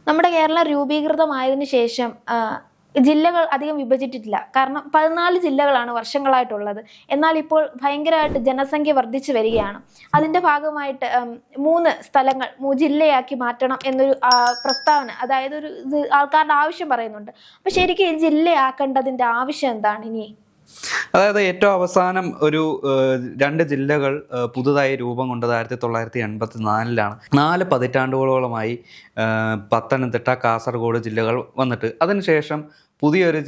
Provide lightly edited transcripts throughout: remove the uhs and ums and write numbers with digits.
നമ്മുടെ കേരളം രൂപീകൃതമായതിനു ശേഷം ജില്ലകൾ അധികം വിഭജിച്ചിട്ടില്ല. കാരണം 14 ജില്ലകളാണ് വർഷങ്ങളായിട്ടുള്ളത്. എന്നാൽ ഇപ്പോൾ ഭയങ്കരമായിട്ട് ജനസംഖ്യ വർദ്ധിച്ചു വരികയാണ്. അതിന്റെ ഭാഗമായിട്ട് 3 സ്ഥലങ്ങൾ ജില്ലയാക്കി മാറ്റണം എന്നൊരു പ്രസ്താവന, അതായത് ഒരു ആൾക്കാരുടെ ആവശ്യം പറയുന്നുണ്ട്. അപ്പൊ ശരിക്കും ഈ ജില്ലയാക്കേണ്ടതിന്റെ ആവശ്യം എന്താണ് ഇനി? അതായത് ഏറ്റവും അവസാനം ഒരു 2 ജില്ലകൾ പുതുതായി രൂപം കൊണ്ടത് 1984-ലാണ്. 4 പതിറ്റാണ്ടുകളോളമായി പത്തനംതിട്ട, കാസർഗോഡ് ജില്ലകൾ വന്നിട്ട് അതിനുശേഷം പുതിയൊരു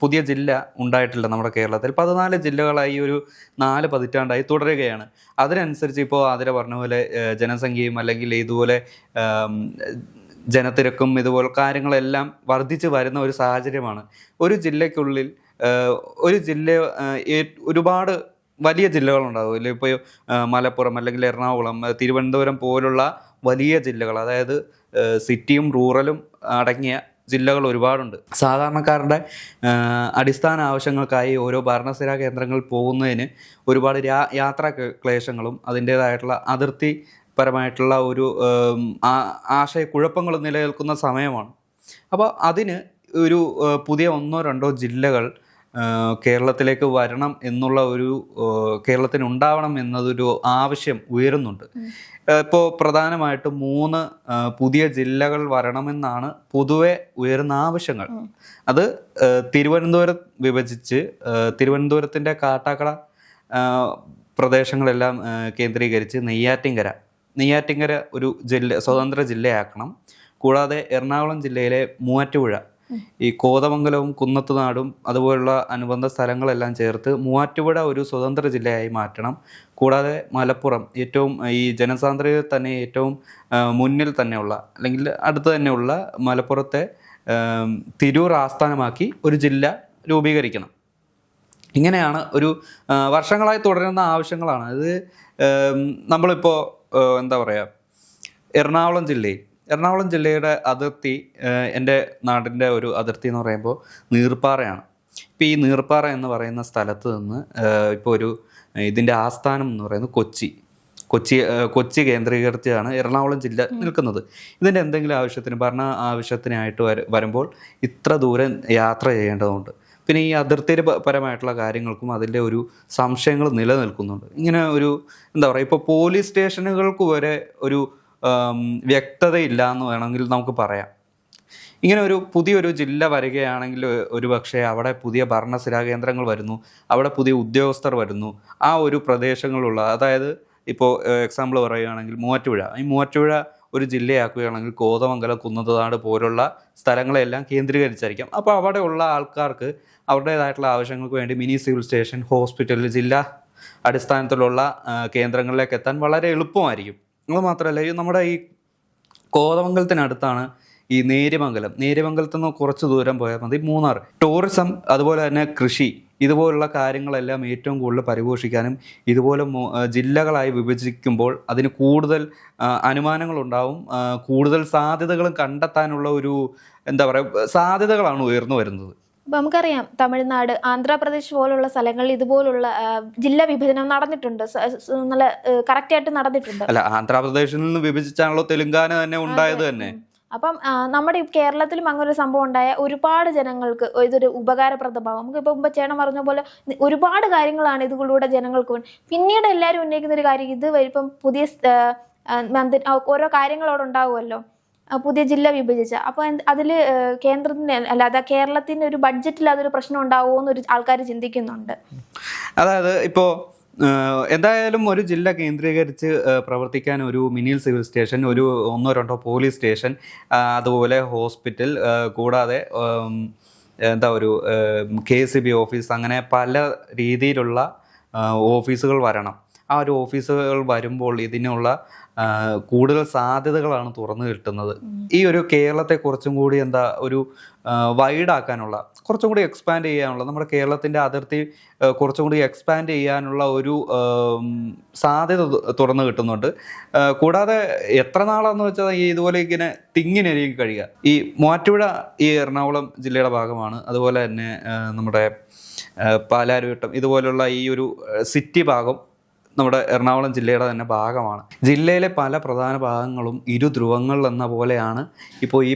പുതിയ ജില്ല ഉണ്ടായിട്ടില്ല നമ്മുടെ കേരളത്തിൽ. 14 ജില്ലകളായി ഒരു 4 പതിറ്റാണ്ടായി തുടരുകയാണ്. അതിനനുസരിച്ച് ഇപ്പോൾ ആതിര പറഞ്ഞ പോലെ ജനസംഖ്യയും അല്ലെങ്കിൽ ഇതുപോലെ ജനത്തിരക്കും ഇതുപോലെ കാര്യങ്ങളെല്ലാം വർദ്ധിച്ചു വരുന്ന ഒരു സാഹചര്യമാണ്. ഒരു ജില്ലയ്ക്കുള്ളിൽ ഒരുപാട് വലിയ ജില്ലകളുണ്ടാകും. ഇല്ല, ഇപ്പോൾ മലപ്പുറം അല്ലെങ്കിൽ എറണാകുളം, തിരുവനന്തപുരം പോലുള്ള വലിയ ജില്ലകൾ, അതായത് സിറ്റിയും റൂറലും അടങ്ങിയ ജില്ലകൾ ഒരുപാടുണ്ട്. സാധാരണക്കാരുടെ അടിസ്ഥാന ആവശ്യങ്ങൾക്കായി ഓരോ ഭരണസിരാ കേന്ദ്രങ്ങളിൽ പോകുന്നതിന് ഒരുപാട് യാത്രാ ക്ലേശങ്ങളും അതിൻ്റേതായിട്ടുള്ള അതിർത്തിപരമായിട്ടുള്ള ഒരു ആശയക്കുഴപ്പങ്ങളും നിലനിൽക്കുന്ന സമയമാണ്. അപ്പോൾ അതിന് ഒരു പുതിയ 1-2 ജില്ലകൾ കേരളത്തിലേക്ക് വരണം എന്നുള്ള കേരളത്തിന് ഉണ്ടാവണം എന്നതൊരു ആവശ്യം ഉയരുന്നുണ്ട്. ഇപ്പോൾ പ്രധാനമായിട്ടും 3 പുതിയ ജില്ലകൾ വരണമെന്നാണ് പൊതുവെ ഉയരുന്ന ആവശ്യങ്ങൾ. അത് തിരുവനന്തപുരം വിഭജിച്ച് തിരുവനന്തപുരത്തിൻ്റെ കാട്ടാക്കട പ്രദേശങ്ങളെല്ലാം കേന്ദ്രീകരിച്ച് നെയ്യാറ്റിൻകര ഒരു സ്വതന്ത്ര ജില്ലയാക്കണം. കൂടാതെ എറണാകുളം ജില്ലയിലെ മൂവാറ്റുപുഴ, ഈ കോതമംഗലവും കുന്നത്തുനാടും അതുപോലുള്ള അനുബന്ധ സ്ഥലങ്ങളെല്ലാം ചേർത്ത് മൂവാറ്റുപുഴ ഒരു സ്വതന്ത്ര ജില്ലയായി മാറ്റണം. കൂടാതെ മലപ്പുറം ഈ ജനസാന്ദ്രതയിൽ തന്നെ ഏറ്റവും മുന്നിൽ തന്നെയുള്ള അല്ലെങ്കിൽ അടുത്ത് തന്നെയുള്ള മലപ്പുറത്തെ തിരൂർ ആസ്ഥാനമാക്കി ഒരു ജില്ല രൂപീകരിക്കണം. ഇങ്ങനെയാണ് വർഷങ്ങളായി തുടരുന്ന ആവശ്യങ്ങളാണ്. അത് നമ്മളിപ്പോൾ എന്താ പറയുക, എറണാകുളം ജില്ലയുടെ അതിർത്തി, എൻ്റെ നാടിൻ്റെ ഒരു അതിർത്തി എന്ന് പറയുമ്പോൾ നീർപ്പാറയാണ്. ഇപ്പോൾ ഈ നീർപ്പാറ എന്ന് പറയുന്ന സ്ഥലത്ത് നിന്ന് ഇപ്പോൾ ഇതിൻ്റെ ആസ്ഥാനം എന്ന് പറയുന്നത് കൊച്ചി കേന്ദ്രീകരിച്ചാണ് എറണാകുളം ജില്ല നിൽക്കുന്നത്. ഇതിൻ്റെ എന്തെങ്കിലും ഭരണ ആവശ്യത്തിനായിട്ട് വരുമ്പോൾ ഇത്ര ദൂരം യാത്ര ചെയ്യേണ്ടതുണ്ട്. പിന്നെ ഈ അതിർത്തിപരമായിട്ടുള്ള കാര്യങ്ങൾക്കും അതിൻ്റെ ഒരു സംശയങ്ങൾ നിലനിൽക്കുന്നുണ്ട്. ഇങ്ങനെ എന്താ പറയുക, ഇപ്പോൾ പോലീസ് സ്റ്റേഷനുകൾക്ക് വരെ ഒരു വ്യക്തതയില്ല എന്ന് വേണമെങ്കിൽ നമുക്ക് പറയാം. ഇങ്ങനെ പുതിയൊരു ജില്ല വരികയാണെങ്കിൽ ഒരുപക്ഷെ അവിടെ പുതിയ ഭരണസിരാ കേന്ദ്രങ്ങൾ വരുന്നു, അവിടെ പുതിയ ഉദ്യോഗസ്ഥർ വരുന്നു. ആ ഒരു പ്രദേശങ്ങളുള്ള, അതായത് ഇപ്പോൾ എക്സാമ്പിൾ പറയുകയാണെങ്കിൽ മൂവാറ്റുപുഴ ഒരു ജില്ലയാക്കുകയാണെങ്കിൽ കോതമംഗലം, കുന്നത്തുനാട് പോലുള്ള സ്ഥലങ്ങളെല്ലാം കേന്ദ്രീകരിച്ചായിരിക്കും. അപ്പോൾ അവിടെയുള്ള ആൾക്കാർക്ക് അവരുടേതായിട്ടുള്ള ആവശ്യങ്ങൾക്ക് വേണ്ടി മിനി സിവിൽ സ്റ്റേഷൻ, ഹോസ്പിറ്റൽ, ജില്ലാ അടിസ്ഥാനത്തിലുള്ള കേന്ദ്രങ്ങളിലേക്ക് എത്താൻ വളരെ എളുപ്പമായിരിക്കും. അത് മാത്രമല്ല, നമ്മുടെ ഈ കോതമംഗലത്തിനടുത്താണ് ഈ നേര്യമംഗലത്തിൽ നിന്ന് കുറച്ച് ദൂരം പോയാൽ മതി മൂന്നാർ. ടൂറിസം, അതുപോലെ തന്നെ കൃഷി, ഇതുപോലുള്ള കാര്യങ്ങളെല്ലാം ഏറ്റവും കൂടുതൽ പരിപോഷിക്കാനും ഇതുപോലെ ജില്ലകളായി വിഭജിക്കുമ്പോൾ അതിന് കൂടുതൽ അനുമാനങ്ങളുണ്ടാവും, കൂടുതൽ സാധ്യതകളും കണ്ടെത്താനുള്ള എന്താ പറയുക, സാധ്യതകളാണ് ഉയർന്നു വരുന്നത്. ഇപ്പം നമുക്കറിയാം, തമിഴ്നാട്, ആന്ധ്രാപ്രദേശ് പോലുള്ള സ്ഥലങ്ങളിൽ ഇതുപോലുള്ള ജില്ലാ വിഭജനം നടന്നിട്ടുണ്ട്, നല്ല കറക്റ്റായിട്ട് നടന്നിട്ടുണ്ട്. അല്ല, ആന്ധ്രാപ്രദേശിൽ നിന്ന് വിഭജിച്ചാണല്ലോ തെലുങ്കാന തന്നെ ഉണ്ടായത് തന്നെ. അപ്പം നമ്മുടെ കേരളത്തിലും അങ്ങനെ ഒരു സംഭവം ഉണ്ടായ ഒരുപാട് ജനങ്ങൾക്ക് ഇതൊരു ഉപകാരപ്രദമാകും. നമുക്കിപ്പോൾ മുമ്പ് ചേട്ടൻ പറഞ്ഞ പോലെ ഒരുപാട് കാര്യങ്ങളാണ് ഇതിലൂടെ ജനങ്ങൾക്ക് പിന്നീട് എല്ലാവരും ഉന്നയിക്കുന്ന ഒരു കാര്യം, ഇത് ഇപ്പം പുതിയ ഓരോ കാര്യങ്ങളോട് ഉണ്ടാവുമല്ലോ, പുതിയ ജില്ല വിഭജിച്ച. അപ്പോൾ അതിൽ കേന്ദ്രത്തിന് അല്ലാതെ കേരളത്തിന് ഒരു ബഡ്ജറ്റിൽ അതൊരു പ്രശ്നം ഉണ്ടാവുമോ എന്നൊരു ആൾക്കാർ ചിന്തിക്കുന്നുണ്ട്. അതായത് ഇപ്പോൾ എന്തായാലും ഒരു ജില്ല കേന്ദ്രീകരിച്ച് പ്രവർത്തിക്കാൻ ഒരു mini civil station, 1-2 police station, അതുപോലെ ഹോസ്പിറ്റൽ, കൂടാതെ KCB ഓഫീസ്, അങ്ങനെ പല രീതിയിലുള്ള ഓഫീസുകൾ വരണം. ആ ഒരു ഓഫീസുകൾ വരുമ്പോൾ ഇതിനുള്ള കൂടുതൽ സാധ്യതകളാണ് തുറന്നു കിട്ടുന്നത്. ഈ കേരളത്തെ കുറച്ചും കൂടി വൈഡാക്കാനുള്ള, കുറച്ചും കൂടി എക്സ്പാൻഡ് ചെയ്യാനുള്ള, നമ്മുടെ കേരളത്തിൻ്റെ അതിർത്തി കുറച്ചും കൂടി എക്സ്പാൻഡ് ചെയ്യാനുള്ള സാധ്യത തുറന്നു കിട്ടുന്നുണ്ട്. കൂടാതെ എത്ര നാളാന്ന് വെച്ചാൽ ഇതുപോലെ ഇങ്ങനെ തിങ്ങിനെരിയും കഴിയുക. ഈ മൂവാറ്റുപുഴ ഈ എറണാകുളം ജില്ലയുടെ ഭാഗമാണ്. അതുപോലെ തന്നെ നമ്മുടെ പാലാരിവട്ടം, ഇതുപോലുള്ള ഈ സിറ്റി ഭാഗം നമ്മുടെ എറണാകുളം ജില്ലയുടെ തന്നെ ഭാഗമാണ്. ജില്ലയിലെ പല പ്രധാന ഭാഗങ്ങളും ഇരു ധ്രുവങ്ങൾ എന്ന പോലെയാണ് ഇപ്പോൾ ഈ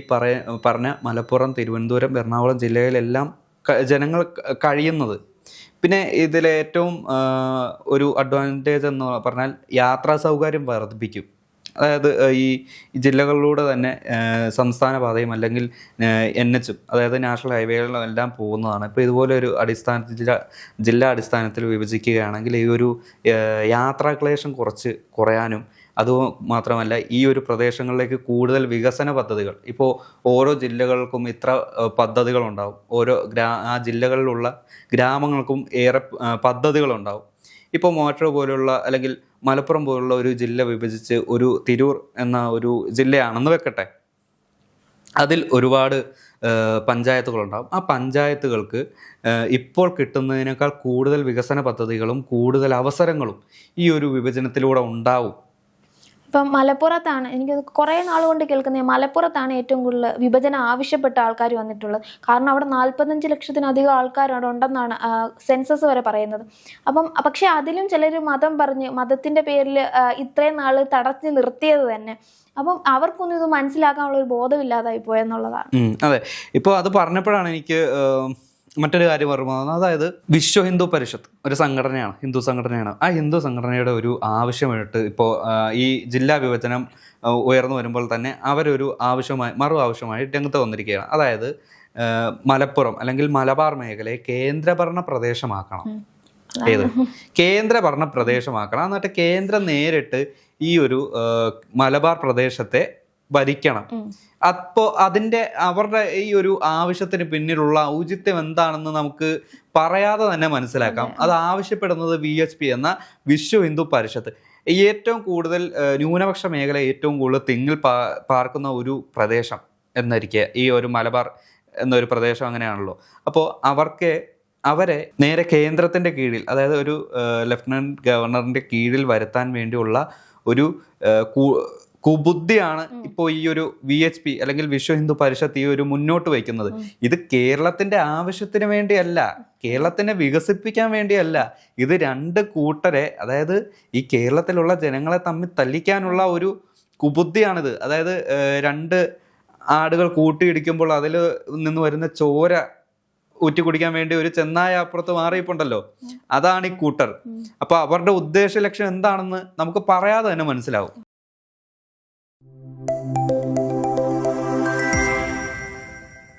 പറഞ്ഞ മലപ്പുറം, തിരുവനന്തപുരം, എറണാകുളം ജില്ലയിലെല്ലാം ജനങ്ങൾ കഴിയുന്നത്. പിന്നെ ഇതിലെ ഏറ്റവും ഒരു അഡ്വാൻറ്റേജ് എന്ന് പറഞ്ഞാൽ യാത്രാ സൗകര്യം വർദ്ധിപ്പിക്കും. അതായത് ഈ ജില്ലകളിലൂടെ തന്നെ സംസ്ഥാന പാതയും അല്ലെങ്കിൽ NHും അതായത് നാഷണൽ ഹൈവേകളിലും എല്ലാം പോകുന്നതാണ്. ഇപ്പോൾ ഇതുപോലെ ഒരു ജില്ലാ അടിസ്ഥാനത്തിൽ വിഭജിക്കുകയാണെങ്കിൽ ഈ ഒരു യാത്രാക്ലേശം കുറയാനും അതുമാത്രമല്ല ഈ ഒരു പ്രദേശങ്ങളിലേക്ക് കൂടുതൽ വികസന പദ്ധതികൾ, ഇപ്പോൾ ഓരോ ജില്ലകൾക്കും ഇത്ര പദ്ധതികളുണ്ടാവും, ആ ജില്ലകളിലുള്ള ഗ്രാമങ്ങൾക്കും ഏറെ പദ്ധതികളുണ്ടാവും. ഇപ്പോൾ മോട്ടോർ പോലുള്ള അല്ലെങ്കിൽ മലപ്പുറം പോലുള്ള ഒരു ജില്ല വിഭജിച്ച് ഒരു തിരൂർ എന്ന ഒരു ജില്ലയാണെന്ന് വെക്കട്ടെ. അതിൽ ഒരുപാട് പഞ്ചായത്തുകളുണ്ടാകും. ആ പഞ്ചായത്തുകൾക്ക് ഇപ്പോൾ കിട്ടുന്നതിനേക്കാൾ കൂടുതൽ വികസന പദ്ധതികളും കൂടുതൽ അവസരങ്ങളും ഈ ഒരു വിഭജനത്തിലൂടെ ഉണ്ടാവും. ഇപ്പം മലപ്പുറത്താണ് എനിക്ക് കുറേ നാൾ കൊണ്ട് കേൾക്കുന്നത്, മലപ്പുറത്താണ് ഏറ്റവും കൂടുതൽ വിഭജനം ആവശ്യപ്പെട്ട ആൾക്കാർ വന്നിട്ടുള്ളത്. കാരണം അവിടെ 45 ലക്ഷത്തിലധികം ആൾക്കാർ അവിടെ ഉണ്ടെന്നാണ് സെൻസസ് വരെ പറയുന്നത്. പക്ഷെ അതിലും ചിലർ മതത്തിൻ്റെ പേരിൽ ഇത്രയും നാൾ തടഞ്ഞു നിർത്തിയത് തന്നെ. അപ്പം അവർക്കൊന്നും ഇത് മനസ്സിലാക്കാനുള്ള ഒരു ബോധമില്ലാതായി പോയെന്നുള്ളതാണ്. അതെ, ഇപ്പോൾ അത് പറഞ്ഞപ്പോഴാണ് എനിക്ക് മറ്റൊരു കാര്യം ഓർമ്മ വന്നത്. അതായത് വിശ്വ ഹിന്ദു പരിഷത്ത് ഒരു സംഘടനയാണ്, ഹിന്ദു സംഘടനയാണ്. ആ ഹിന്ദു സംഘടനയുടെ ഒരു ആവശ്യമായിട്ട് ഇപ്പോൾ ഈ ജില്ലാ വിഭജനം ഉയർന്നു വരുമ്പോൾ തന്നെ അവരൊരു മറു ആവശ്യമായി രംഗത്ത് വന്നിരിക്കുകയാണ്. അതായത് മലപ്പുറം അല്ലെങ്കിൽ മലബാർ മേഖലയെ കേന്ദ്രഭരണ പ്രദേശമാക്കണം. കേന്ദ്രഭരണ പ്രദേശമാക്കണം. എന്നിട്ട് കേന്ദ്രം നേരിട്ട് ഈ ഒരു മലബാർ പ്രദേശത്തെ ഭരിക്കണം. അപ്പോൾ അവരുടെ ഈ ഒരു ആവശ്യത്തിന് പിന്നിലുള്ള ഔചിത്യം എന്താണെന്ന് നമുക്ക് പറയാതെ തന്നെ മനസ്സിലാക്കാം. അത് ആവശ്യപ്പെടുന്നത് VHP എന്ന വിശ്വ ഹിന്ദു പരിഷത്ത്. ഏറ്റവും കൂടുതൽ ന്യൂനപക്ഷ മേഖല ഏറ്റവും കൂടുതൽ തിങ്ങിൽ പാർക്കുന്ന ഒരു പ്രദേശം എന്നിരിക്കെ ഈ ഒരു മലബാർ എന്നൊരു പ്രദേശം അങ്ങനെയാണല്ലോ. അപ്പോൾ അവരെ നേരെ കേന്ദ്രത്തിൻ്റെ കീഴിൽ, അതായത് ഒരു ലഫ്റ്റനന്റ് ഗവർണറിൻ്റെ കീഴിൽ വരുത്താൻ വേണ്ടിയുള്ള ഒരു കുബുദ്ധിയാണ് ഇപ്പോൾ ഈ ഒരു VHP അല്ലെങ്കിൽ വിശ്വ ഹിന്ദു പരിഷത്ത് ഈ ഒരു മുന്നോട്ട് വയ്ക്കുന്നത്. ഇത് കേരളത്തിന്റെ ആവശ്യത്തിന് വേണ്ടിയല്ല, കേരളത്തിനെ വികസിപ്പിക്കാൻ വേണ്ടിയല്ല. ഇത് രണ്ട് കൂട്ടരെ, അതായത് ഈ കേരളത്തിലുള്ള ജനങ്ങളെ തമ്മിൽ തല്ലിക്കാനുള്ള ഒരു കുബുദ്ധിയാണിത്. അതായത് രണ്ട് ആടുകൾ കൂട്ടിയിടിക്കുമ്പോൾ അതിൽ നിന്ന് വരുന്ന ചോര ഊറ്റി കുടിക്കാൻ വേണ്ടി ഒരു ചെന്നായ അപ്പുറത്ത് മാറിയിട്ടുണ്ടല്ലോ, അതാണ് ഈ കൂട്ടർ. അപ്പൊ അവരുടെ ഉദ്ദേശ ലക്ഷ്യം എന്താണെന്ന് നമുക്ക് പറയാതെ തന്നെ മനസ്സിലാവും.